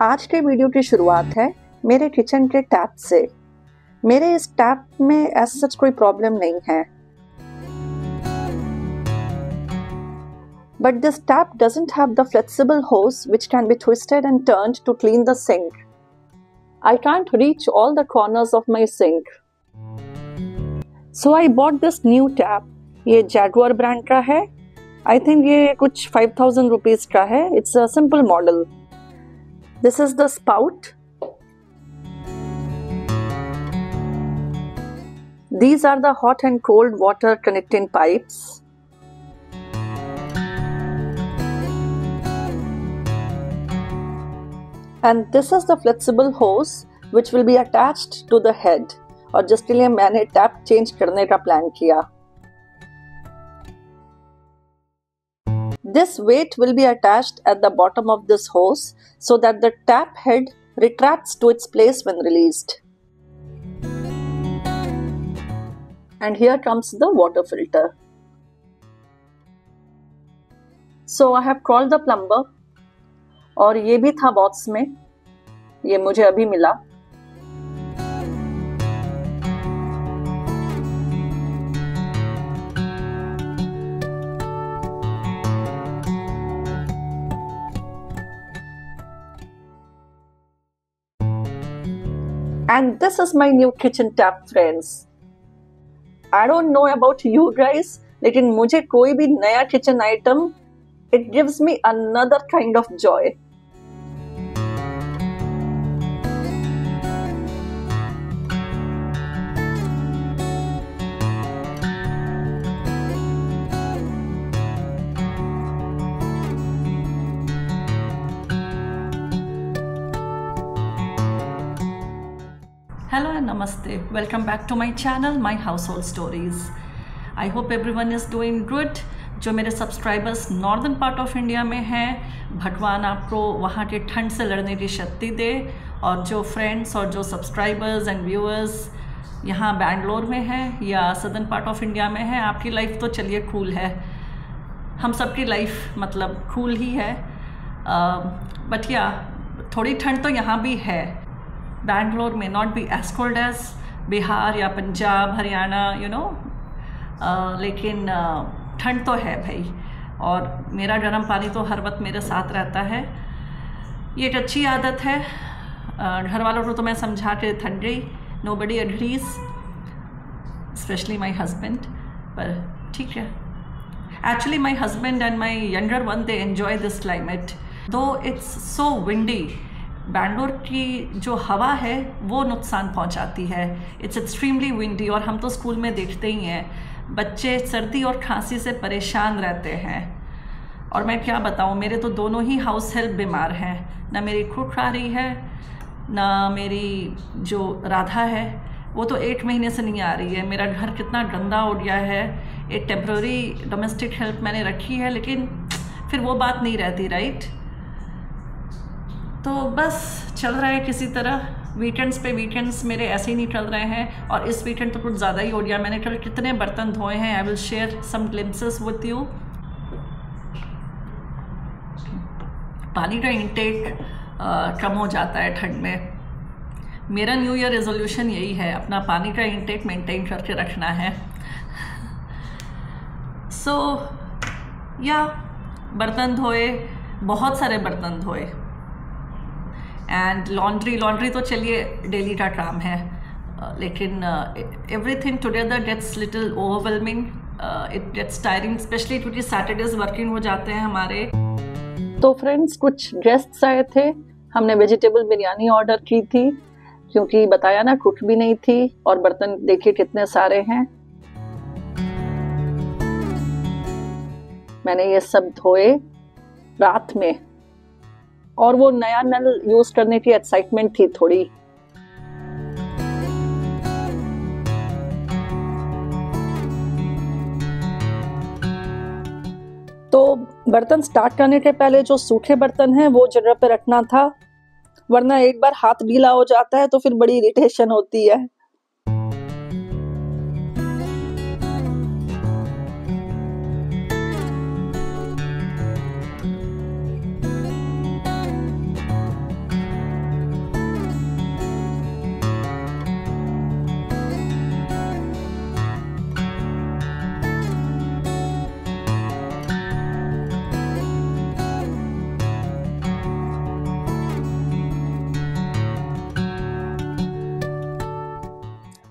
आज के वीडियो की शुरुआत है मेरे किचन के टैप से। मेरे इस टैप में ऐसा सच कोई प्रॉब्लम नहीं है, but this tap doesn't have the flexible hose which can be twisted and turned to clean the sink. I can't reach all the corners of my sink. So I bought this new tap. ये Jaguar brand का है। I think ये कुछ 5000 rupees का है। It's a simple model. This is the spout. These are the hot and cold water connecting pipes. And this is the flexible hose which will be attached to the head, और जिसके लिए मैंने tap change करने का plan किया। This weight will be attached at the bottom of this hose so that the tap head retracts to its place when released. And here comes the water filter. So I have called the plumber, और ये भी था box में, ये मुझे अभी मिला। And this is my new kitchen tap, friends. I don't know about you guys, लेकिन मुझे कोई भी नया kitchen item, it gives me another kind of joy. Hello and namaste. Welcome back to my channel, My Household Stories. I hope everyone is doing good. जो मेरे subscribers northern part of India में हैं, भगवान आपको वहाँ के ठंड से लड़ने की शक्ति दे। और जो फ्रेंड्स और जो सब्सक्राइबर्स एंड व्यूअर्स यहाँ बैंगलोर में हैं या सदर्न पार्ट ऑफ इंडिया में हैं, आपकी लाइफ तो चलिए कूल है। हम सबकी लाइफ मतलब कूल ही है, बट या थोड़ी ठंड तो यहाँ भी है। बैंगलोर में not be as cold as Bihar या पंजाब हरियाणा, यू नो, लेकिन ठंड तो है भाई। और मेरा गर्म पानी तो हर वक्त मेरे साथ रहता है। ये एक अच्छी आदत है। घर वालों को तो मैं समझा के थक गई, nobody agrees, specially my husband, पर ठीक है। Actually my husband and my younger one, they enjoy this climate दो इट्स सो विंडी। बैंगलोर की जो हवा है वो नुकसान पहुंचाती है, इट्स एक्सट्रीमली विंडी। और हम तो स्कूल में देखते ही हैं, बच्चे सर्दी और खांसी से परेशान रहते हैं। और मैं क्या बताऊं, मेरे तो दोनों ही हाउस हेल्प बीमार हैं। ना मेरी कुक आ रही है, ना मेरी जो राधा है वो तो 1 महीने से नहीं आ रही है। मेरा घर कितना गंदा हो गया है। एक टेम्प्रेरी डोमेस्टिक हेल्प मैंने रखी है, लेकिन फिर वो बात नहीं रहती, राइट। तो बस चल रहा है किसी तरह। वीकेंड्स मेरे ऐसे ही नहीं चल रहे हैं, और इस वीकेंड तो कुछ ज़्यादा ही हो गया। मैंने कल कितने बर्तन धोए हैं, I will share some glimpses with you. पानी का इंटेक कम हो जाता है ठंड में। मेरा न्यू ईयर रेजोल्यूशन यही है, अपना पानी का इंटेक मेंटेन करके रखना है। सो या बर्तन धोए, बहुत सारे बर्तन धोए। एंड लॉन्ड्री तो चलिए डेली का काम है, लेकिन everything together gets little overwhelming, it gets tiring, specially क्योंकि सैटरडेज वर्किंग हो जाते हैं हमारे। तो फ्रेंड्स, कुछ गेस्ट्स आए थे, हमने वेजिटेबल बिरयानी ऑर्डर की थी, क्योंकि बताया ना कुक भी नहीं थी, और बर्तन देखिए कितने सारे हैं। मैंने ये सब धोए रात में, और वो नया नल यूज करने की एक्साइटमेंट थी थोड़ी। तो बर्तन स्टार्ट करने के पहले जो सूखे बर्तन हैं वो जगह पे रखना था, वरना एक बार हाथ गीला हो जाता है तो फिर बड़ी इरिटेशन होती है।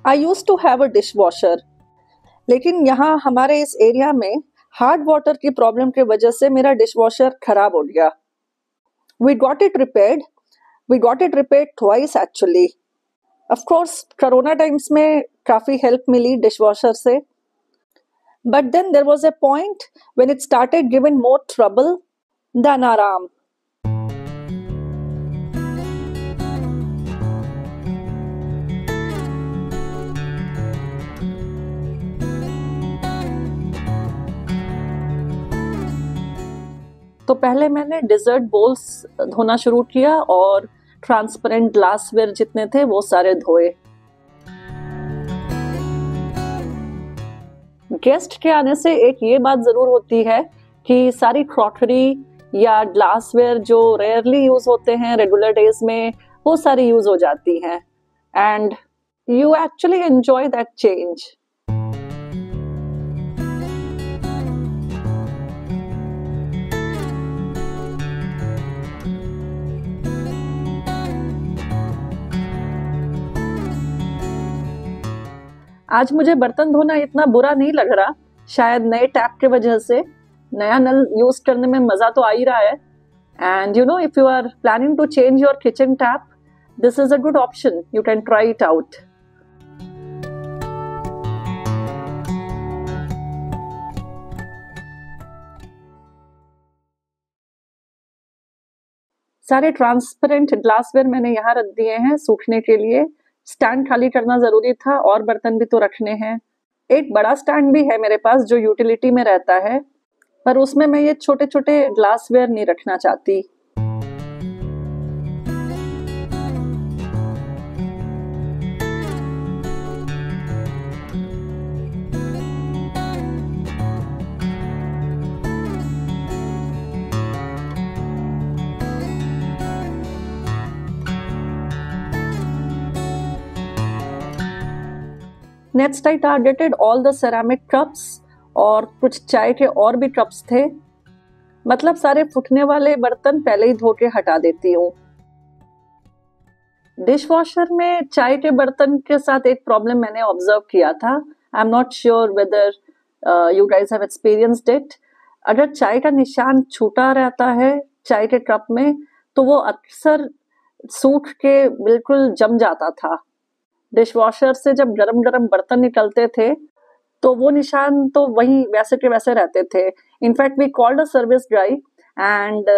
I use to have a dishwasher, लेकिन यहाँ हमारे इस एरिया में हार्ड वाटर की प्रॉब्लम की वजह से मेरा डिश वॉशर खराब हो गया। We got it repaired twice actually. Of course corona times में काफ़ी हेल्प मिली डिश वॉशर से, but then there was a point when it started giving more trouble than आराम। तो पहले मैंने डिजर्ट बोल्स धोना शुरू किया और ट्रांसपेरेंट ग्लासवेयर जितने थे वो सारे धोए। गेस्ट के आने से एक ये बात जरूर होती है कि सारी क्रॉकरी या ग्लासवेयर जो रेयरली यूज होते हैं रेगुलर डेज में वो सारी यूज हो जाती हैं, and you actually enjoy that change. आज मुझे बर्तन धोना इतना बुरा नहीं लग रहा, शायद नए टैप के वजह से। नया नल यूज करने में मजा तो आ ही रहा है। And you know, if you are planning to change your kitchen tap, this is a good option, you can try it out. सारे ट्रांसपेरेंट ग्लासवेयर मैंने यहाँ रख दिए हैं सूखने के लिए। स्टैंड खाली करना जरूरी था और बर्तन भी तो रखने हैं। एक बड़ा स्टैंड भी है मेरे पास जो यूटिलिटी में रहता है, पर उसमें मैं ये छोटे छोटे ग्लासवेयर नहीं रखना चाहती। Next I targeted all the ceramic cups, और कुछ चाय के और भी कप्स थे। मतलब सारे फूटने वाले बर्तन पहले ही धो के हटा देती हूँ। डिश वॉशर में चाय के बर्तन के साथ एक प्रॉब्लम मैंने ऑब्जर्व किया था। I am not sure whether you guys have experienced it. अगर चाय का निशान छूटा रहता है चाय के कप में तो वो अक्सर सूख के बिल्कुल जम जाता था। डिश वॉशर से जब गरम गरम बर्तन निकलते थे तो वो निशान तो वही वैसे के वैसे रहते थे। In fact we called a service guy and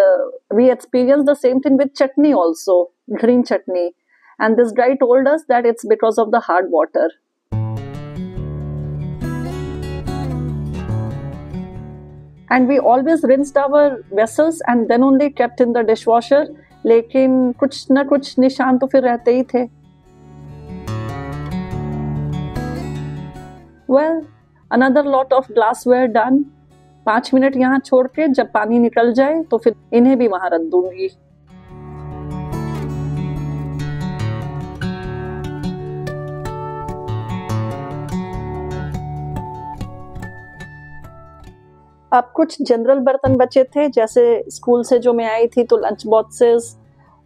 we experienced the same thing with chutney also, green chutney, and this guy told us that it's because of the hard water. And we always rinsed our vessels and then only kept in the dishwasher, लेकिन कुछ ना कुछ निशान तो फिर रहते ही थे। Well, another lot of glassware done। 5 minute यहाँ छोड़ के जब पानी निकल जाए तो फिर इन्हें भी वहां रख दूंगी। अब कुछ जनरल बर्तन बचे थे, जैसे स्कूल से जो मैं आई थी तो लंच बॉक्सेस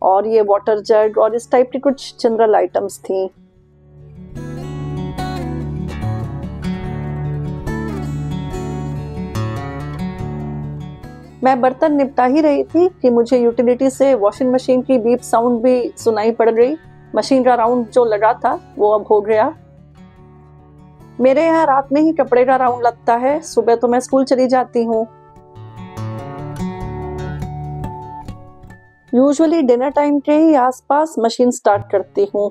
और ये वाटर जग और इस टाइप की कुछ जनरल आइटम्स थी। मैं बर्तन निपटा ही रही थी कि मुझे यूटिलिटी से वॉशिंग मशीन की बीप साउंड भी सुनाई पड़ गई। मशीन का राउंड जो लगा था वो अब हो गया। मेरे यहाँ रात में ही कपड़े का राउंड लगता है, सुबह तो मैं स्कूल चली जाती हूँ। यूजुअली डिनर टाइम के ही आसपास मशीन स्टार्ट करती हूँ।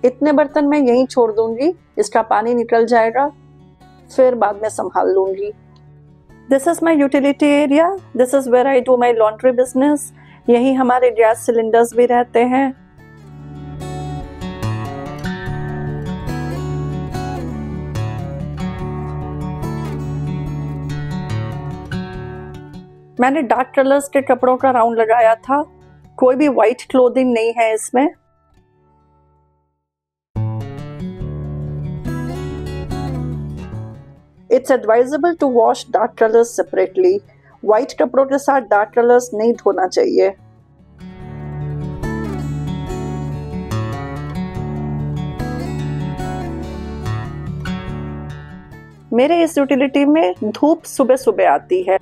इतने बर्तन मैं यहीं छोड़ दूंगी, इसका पानी निकल जाएगा, फिर बाद में संभाल लूंगी। This is my utility area, this is where I do my laundry business. यही हमारे गैस सिलेंडर्स भी रहते हैं। मैंने डार्क कलर्स के कपड़ों का राउंड लगाया था, कोई भी व्हाइट क्लोथिंग नहीं है इसमें। It's advisable to wash dark colors separately. White कपड़ों के साथ डार्क कलर्स नहीं धोना चाहिए। मेरे इस यूटिलिटी में धूप सुबह सुबह आती है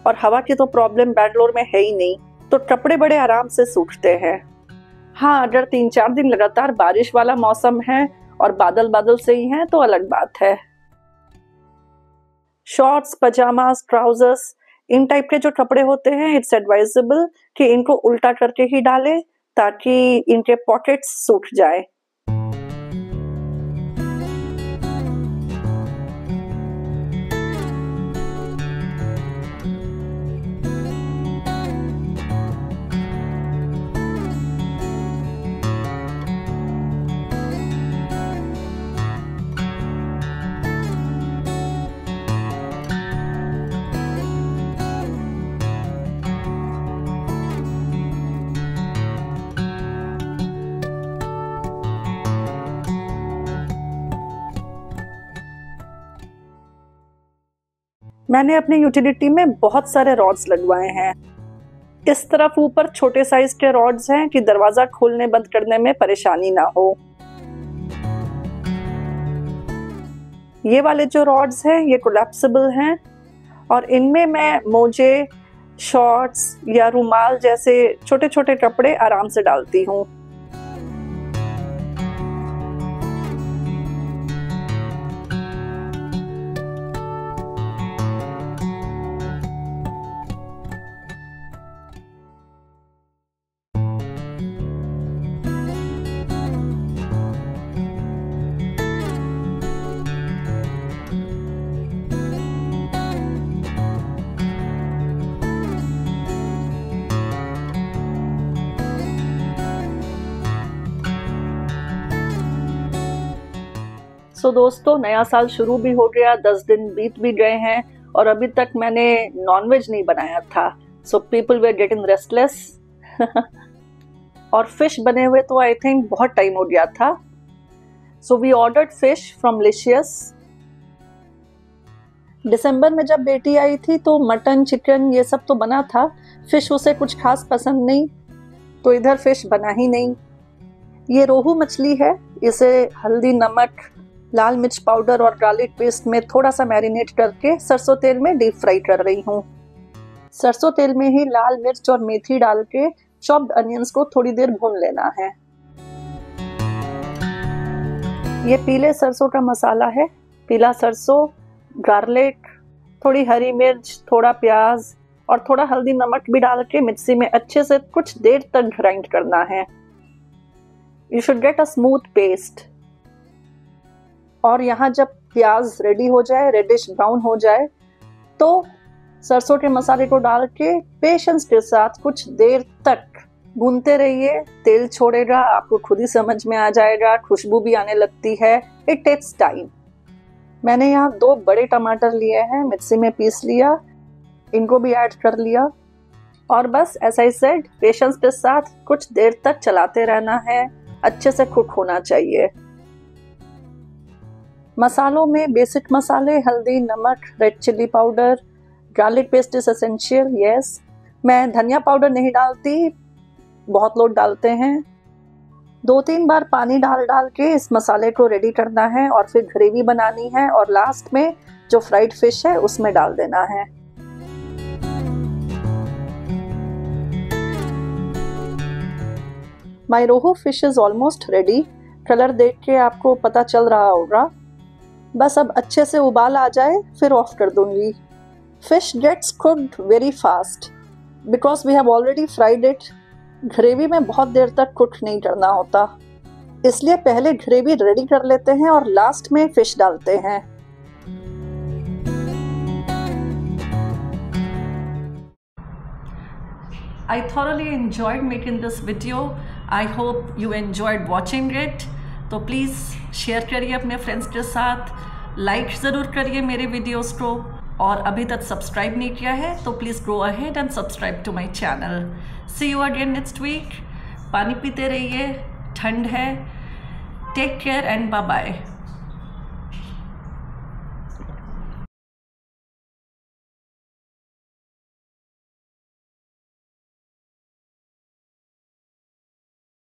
और हवा की तो प्रॉब्लम बैंगलोर में है ही नहीं, तो कपड़े बड़े आराम से सूखते हैं। हाँ, अगर 3-4 दिन लगातार बारिश वाला मौसम है और बादल बादल से ही हैं तो अलग बात है। शॉर्ट्स, पजामास, ट्राउजर्स, इन टाइप के जो कपड़े होते हैं, इट्स एडवाइजेबल कि इनको उल्टा करके ही डालें ताकि इनके पॉकेट्स सूख जाए। मैंने अपनी यूटिलिटी में बहुत सारे रॉड्स लगवाए हैं। इस तरफ ऊपर छोटे साइज के रॉड्स हैं कि दरवाजा खोलने बंद करने में परेशानी ना हो। ये वाले जो रॉड्स हैं ये कोलैप्सिबल हैं और इनमें मैं मोजे, शॉर्ट्स या रुमाल जैसे छोटे छोटे कपड़े आराम से डालती हूँ। दोस्तों, नया साल शुरू भी हो गया, 10 दिन बीत भी गए हैं और अभी तक मैंने नॉनवेज नहीं बनाया था। So people were getting restless और फिश बने हुए तो आई थिंक बहुत टाइम हो गया था। So we ordered fish from Licious. दिसंबर में जब बेटी आई थी तो मटन, चिकन ये सब तो बना था, फिश उसे कुछ खास पसंद नहीं, तो इधर फिश बना ही नहीं। ये रोहू मछली है, इसे हल्दी, नमक, लाल मिर्च पाउडर और गार्लिक पेस्ट में थोड़ा सा मैरिनेट करके सरसों तेल में डीप फ्राई कर रही हूँ। सरसों तेल में ही लाल मिर्च और मेथी डाल के चॉप्ड अनियंस को थोड़ी देर भून लेना है। ये पीले सरसों का मसाला है। पीला सरसों, गार्लिक, थोड़ी हरी मिर्च, थोड़ा प्याज और थोड़ा हल्दी, नमक भी डाल के मिक्सी में अच्छे से कुछ देर तक ग्राइंड करना है। You should get a smooth paste. और यहाँ जब प्याज रेडी हो जाए, रेडिश ब्राउन हो जाए, तो सरसों के मसाले को डाल के पेशेंस के साथ कुछ देर तक भूनते रहिए। तेल छोड़ेगा, आपको खुद ही समझ में आ जाएगा, खुशबू भी आने लगती है। It takes time. मैंने यहाँ 2 बड़े टमाटर लिए हैं, मिक्सी में पीस लिया, इनको भी ऐड कर लिया और बस ऐसा ही सेड पेशेंस के साथ कुछ देर तक चलाते रहना है। अच्छे से कुक होना चाहिए। मसालों में बेसिक मसाले हल्दी, नमक, red chilli powder, garlic paste is essential. Yes, मैं धनिया पाउडर नहीं डालती, बहुत लोग डालते हैं। 2-3 बार पानी डाल डाल के इस मसाले को रेडी करना है और फिर ग्रेवी बनानी है और लास्ट में जो फ्राइड फिश है उसमें डाल देना है। My rohu fish is almost ready. Colour देख के आपको पता चल रहा होगा। बस अब अच्छे से उबाल आ जाए फिर ऑफ कर दूंगी। Fish gets cooked very fast because we have already fried it. Gravy में बहुत देर तक कुक नहीं करना होता, इसलिए पहले ग्रेवी रेडी कर लेते हैं और लास्ट में फिश डालते हैं। I thoroughly enjoyed making this video. I hope you enjoyed watching it. तो प्लीज़ शेयर करिए अपने फ्रेंड्स के साथ, लाइक ज़रूर करिए मेरे वीडियोस को और अभी तक सब्सक्राइब नहीं किया है तो please go ahead and subscribe to my channel. See you again next week. पानी पीते रहिए, ठंड है। Take care and bye bye.